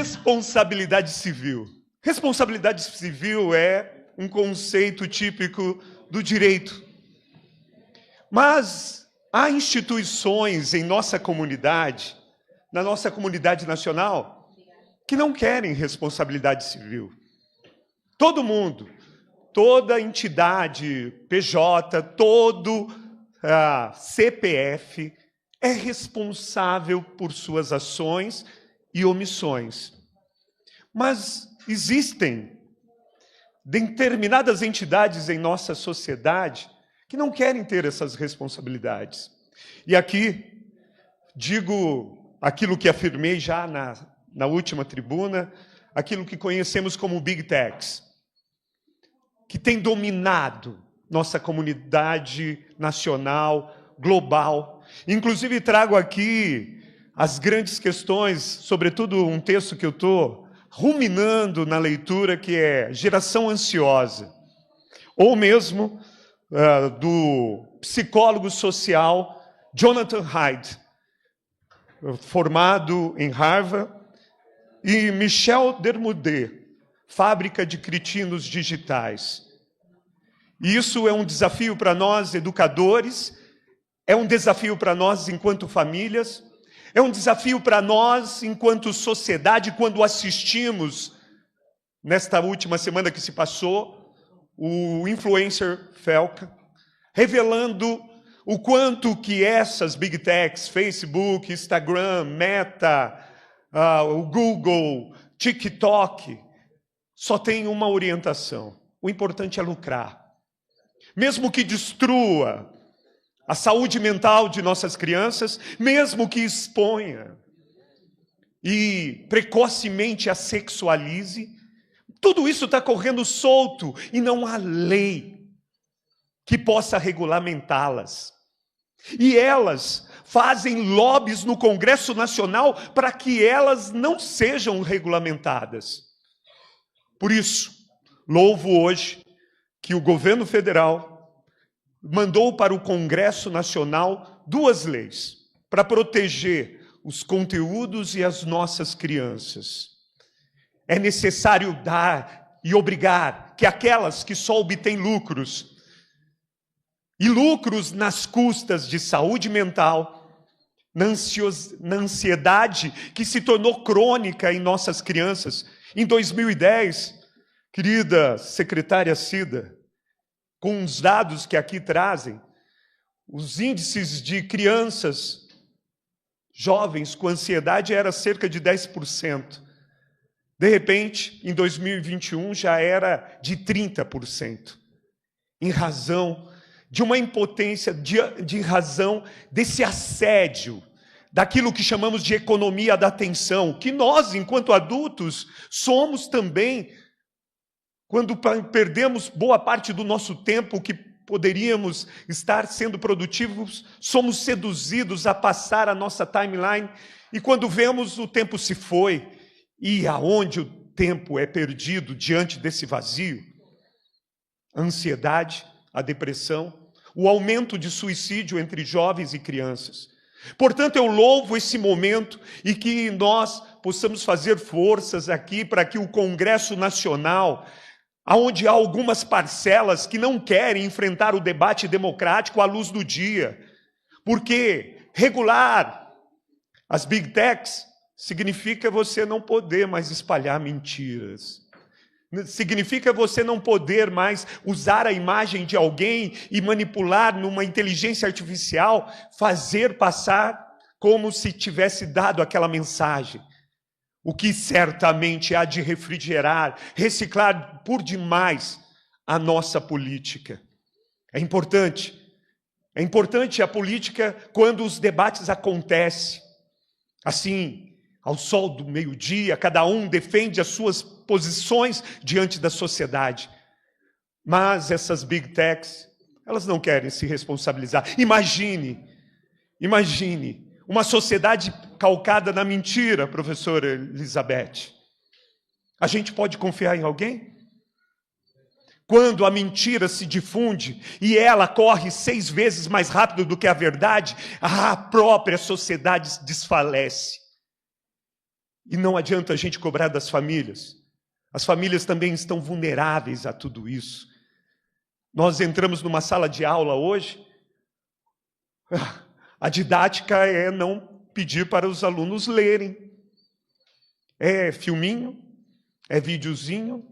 Responsabilidade civil. Responsabilidade civil é um conceito típico do direito. Mas há instituições em nossa comunidade, na nossa comunidade nacional, que não querem responsabilidade civil. Todo mundo, toda entidade, PJ, todo CPF é responsável por suas ações e omissões. Mas existem determinadas entidades em nossa sociedade que não querem ter essas responsabilidades. E aqui digo aquilo que afirmei já na última tribuna, aquilo que conhecemos como Big Techs, que tem dominado nossa comunidade nacional, global. Inclusive trago aqui as grandes questões, sobretudo um texto que eu estou ruminando na leitura, que é Geração Ansiosa, ou mesmo do psicólogo social Jonathan Haidt, formado em Harvard, e Michel Dermoudet, Fábrica de Cretinos Digitais. E isso é um desafio para nós, educadores, é um desafio para nós enquanto famílias, é um desafio para nós enquanto sociedade, quando assistimos, nesta última semana que se passou, o influencer Felca, revelando o quanto que essas Big Techs, Facebook, Instagram, Meta, o Google, TikTok, só tem uma orientação. O importante é lucrar. Mesmo que destrua a saúde mental de nossas crianças, mesmo que exponha e precocemente a sexualize, tudo isso está correndo solto e não há lei que possa regulamentá-las. E elas fazem lobbies no Congresso Nacional para que elas não sejam regulamentadas. Por isso, louvo hoje que o governo federal mandou para o Congresso Nacional 2 leis para proteger os conteúdos e as nossas crianças. É necessário dar e obrigar que aquelas que só obtêm lucros, e lucros nas custas de saúde mental, na ansiedade que se tornou crônica em nossas crianças. Em 2010, querida secretária Cida, com os dados que aqui trazem, os índices de crianças jovens com ansiedade era cerca de 10%. De repente, em 2021, já era de 30%. Em razão de uma impotência, de razão desse assédio, daquilo que chamamos de economia da atenção, que nós, enquanto adultos, somos também, quando perdemos boa parte do nosso tempo que poderíamos estar sendo produtivos, somos seduzidos a passar a nossa timeline, e quando vemos, o tempo se foi, e aonde o tempo é perdido diante desse vazio? A ansiedade, a depressão, o aumento de suicídio entre jovens e crianças. Portanto, eu louvo esse momento e que nós possamos fazer forças aqui para que o Congresso Nacional, onde há algumas parcelas que não querem enfrentar o debate democrático à luz do dia, porque regular as Big Techs significa você não poder mais espalhar mentiras. Significa você não poder mais usar a imagem de alguém e manipular numa inteligência artificial, fazer passar como se tivesse dado aquela mensagem. O que certamente há de refrigerar, reciclar por demais a nossa política. É importante a política quando os debates acontecem. Assim, ao sol do meio-dia, cada um defende as suas posições diante da sociedade. Mas essas Big Techs, elas não querem se responsabilizar. Imagine uma sociedade calcada na mentira, professora Elizabeth. A gente pode confiar em alguém? Quando a mentira se difunde e ela corre 6 vezes mais rápido do que a verdade, a própria sociedade desfalece. E não adianta a gente cobrar das famílias. As famílias também estão vulneráveis a tudo isso. Nós entramos numa sala de aula hoje, a didática é não pedir para os alunos lerem. É filminho, é videozinho,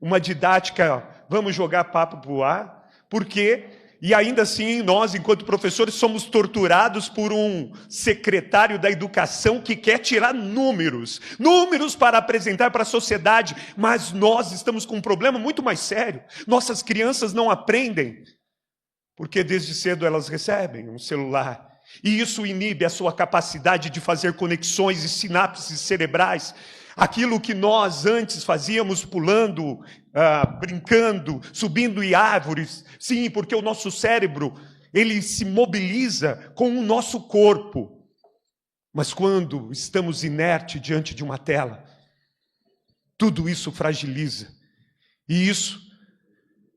uma didática, vamos jogar papo para o ar, porque, e ainda assim nós, enquanto professores, somos torturados por um secretário da educação que quer tirar números para apresentar para a sociedade, mas nós estamos com um problema muito mais sério. Nossas crianças não aprendem, porque desde cedo elas recebem um celular, e isso inibe a sua capacidade de fazer conexões e sinapses cerebrais. Aquilo que nós antes fazíamos pulando, brincando, subindo em árvores. Sim, porque o nosso cérebro, ele se mobiliza com o nosso corpo. Mas quando estamos inertes diante de uma tela, tudo isso fragiliza. E isso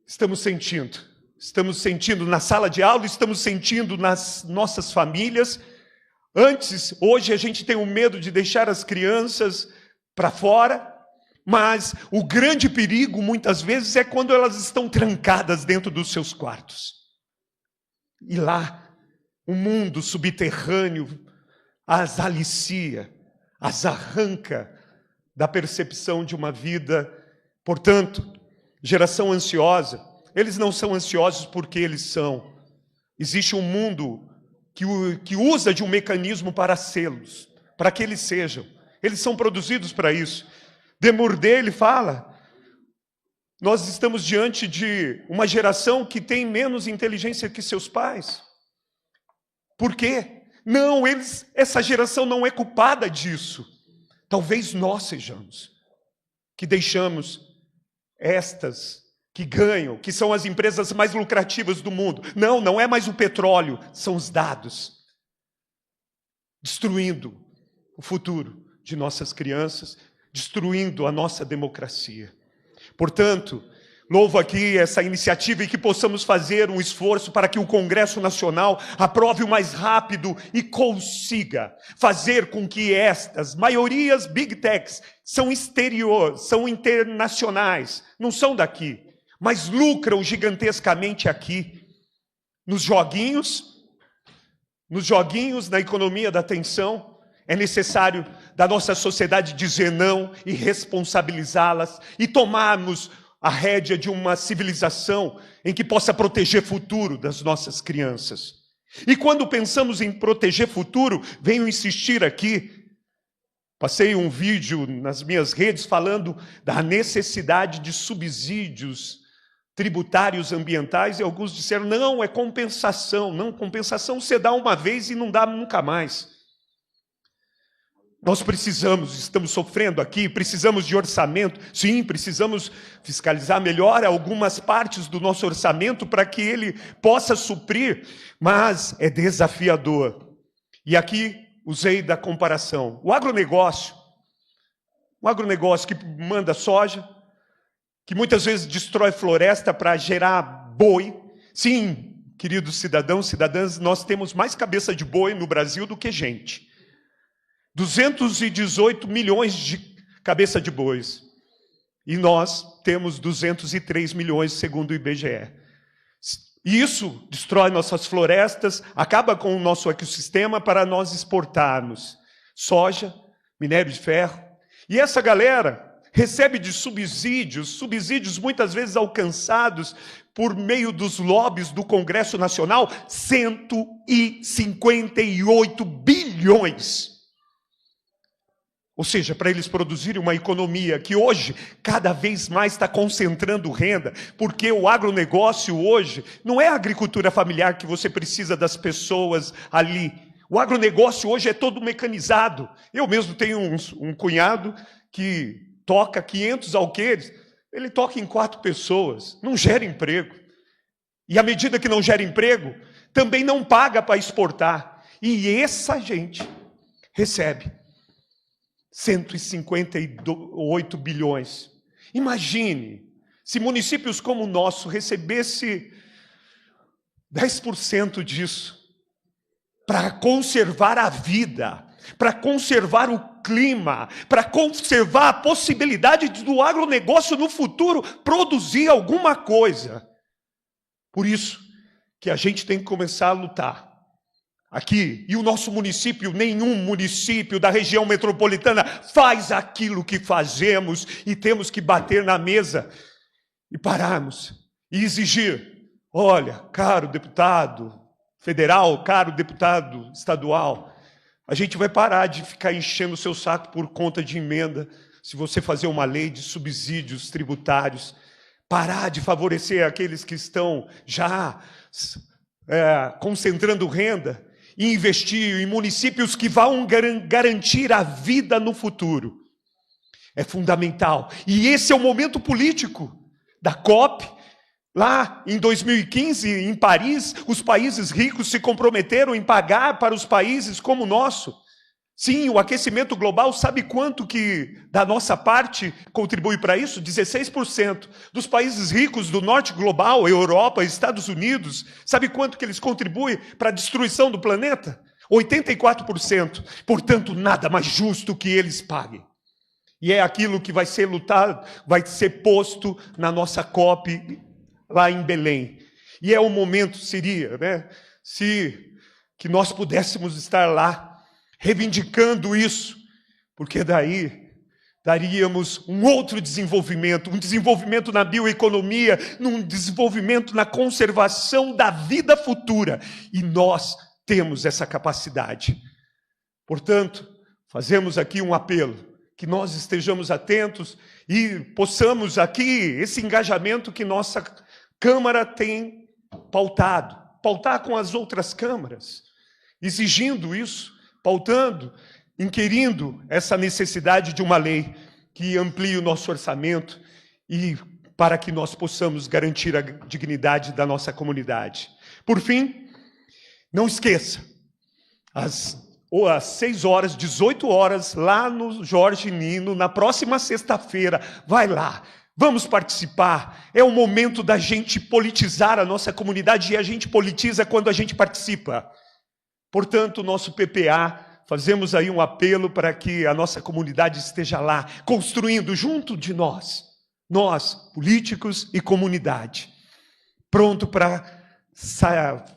estamos sentindo. Estamos sentindo na sala de aula, estamos sentindo nas nossas famílias. Hoje a gente tem o medo de deixar as crianças para fora, mas o grande perigo, muitas vezes, é quando elas estão trancadas dentro dos seus quartos. E lá, o mundo subterrâneo as alicia, as arranca da percepção de uma vida. Portanto, geração ansiosa, eles não são ansiosos porque eles são. Existe um mundo que usa de um mecanismo para sê-los, para que eles sejam. Eles são produzidos para isso. Desmourdet, ele fala, nós estamos diante de uma geração que tem menos inteligência que seus pais. Por quê? Não, essa geração não é culpada disso. Talvez nós sejamos, que deixamos estas que ganham, que são as empresas mais lucrativas do mundo. Não é mais o petróleo, são os dados. Destruindo o futuro de nossas crianças, destruindo a nossa democracia. Portanto, louvo aqui essa iniciativa e que possamos fazer um esforço para que o Congresso Nacional aprove o mais rápido e consiga fazer com que estas maiorias Big Techs são internacionais, não são daqui, mas lucram gigantescamente aqui, nos joguinhos, na economia da atenção. É necessário da nossa sociedade dizer não e responsabilizá-las e tomarmos a rédea de uma civilização em que possa proteger o futuro das nossas crianças. E quando pensamos em proteger futuro, venho insistir aqui, passei um vídeo nas minhas redes falando da necessidade de subsídios tributários ambientais, e alguns disseram, não, é compensação. Não, compensação você dá uma vez e não dá nunca mais. Nós estamos sofrendo aqui, precisamos de orçamento. Sim, precisamos fiscalizar melhor algumas partes do nosso orçamento para que ele possa suprir, mas é desafiador. E aqui usei da comparação. O agronegócio que manda soja, que muitas vezes destrói floresta para gerar boi. Sim, queridos cidadãos, cidadãs, nós temos mais cabeça de boi no Brasil do que gente. 218 milhões de cabeça de bois. E nós temos 203 milhões, segundo o IBGE. Isso destrói nossas florestas, acaba com o nosso ecossistema para nós exportarmos soja, minério de ferro. E essa galera recebe de subsídios muitas vezes alcançados por meio dos lobbies do Congresso Nacional, 158 bilhões. Ou seja, para eles produzirem uma economia que hoje cada vez mais está concentrando renda, porque o agronegócio hoje não é a agricultura familiar que você precisa das pessoas ali. O agronegócio hoje é todo mecanizado. Eu mesmo tenho um cunhado que toca 500 alqueires, ele toca em 4 pessoas, não gera emprego. E à medida que não gera emprego, também não paga para exportar. E essa gente recebe 158 bilhões. Imagine, se municípios como o nosso recebesse 10% disso, para conservar a vida, para conservar o clima, para conservar a possibilidade do agronegócio no futuro produzir alguma coisa. Por isso que a gente tem que começar a lutar. Aqui, e o nosso município, nenhum município da região metropolitana faz aquilo que fazemos, e temos que bater na mesa e pararmos e exigir: olha, caro deputado federal, caro deputado estadual, a gente vai parar de ficar enchendo o seu saco por conta de emenda, se você fazer uma lei de subsídios tributários, parar de favorecer aqueles que estão já concentrando renda, e investir em municípios que vão garantir a vida no futuro. É fundamental. E esse é o momento político da COP. Lá em 2015, em Paris, os países ricos se comprometeram em pagar para os países como o nosso. Sim, o aquecimento global, sabe quanto que da nossa parte contribui para isso? 16%. Dos países ricos do norte global, Europa, Estados Unidos, sabe quanto que eles contribuem para a destruição do planeta? 84%. Portanto, nada mais justo que eles paguem. E é aquilo que vai ser lutado, vai ser posto na nossa COP lá em Belém. E é o momento, seria, né, que nós pudéssemos estar lá, reivindicando isso, porque daí daríamos um outro desenvolvimento, um desenvolvimento na bioeconomia, um desenvolvimento na conservação da vida futura, e nós temos essa capacidade. Portanto, fazemos aqui um apelo, que nós estejamos atentos e possamos aqui, esse engajamento que nossa Câmara tem pautar com as outras câmaras, exigindo isso, pautando, inquirindo essa necessidade de uma lei que amplie o nosso orçamento e para que nós possamos garantir a dignidade da nossa comunidade. Por fim, não esqueça, às 6 horas, 18 horas, lá no Jorge Nino, na próxima sexta-feira, vai lá, vamos participar. É o momento da gente politizar a nossa comunidade, e a gente politiza quando a gente participa. Portanto, nosso PPA, fazemos aí um apelo para que a nossa comunidade esteja lá, construindo junto de nós, políticos e comunidade, pronto para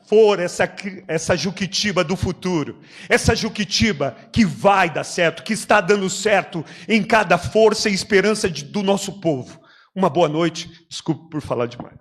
for essa Juquitiba do futuro, essa Juquitiba que vai dar certo, que está dando certo em cada força e esperança do nosso povo. Uma boa noite, desculpe por falar demais.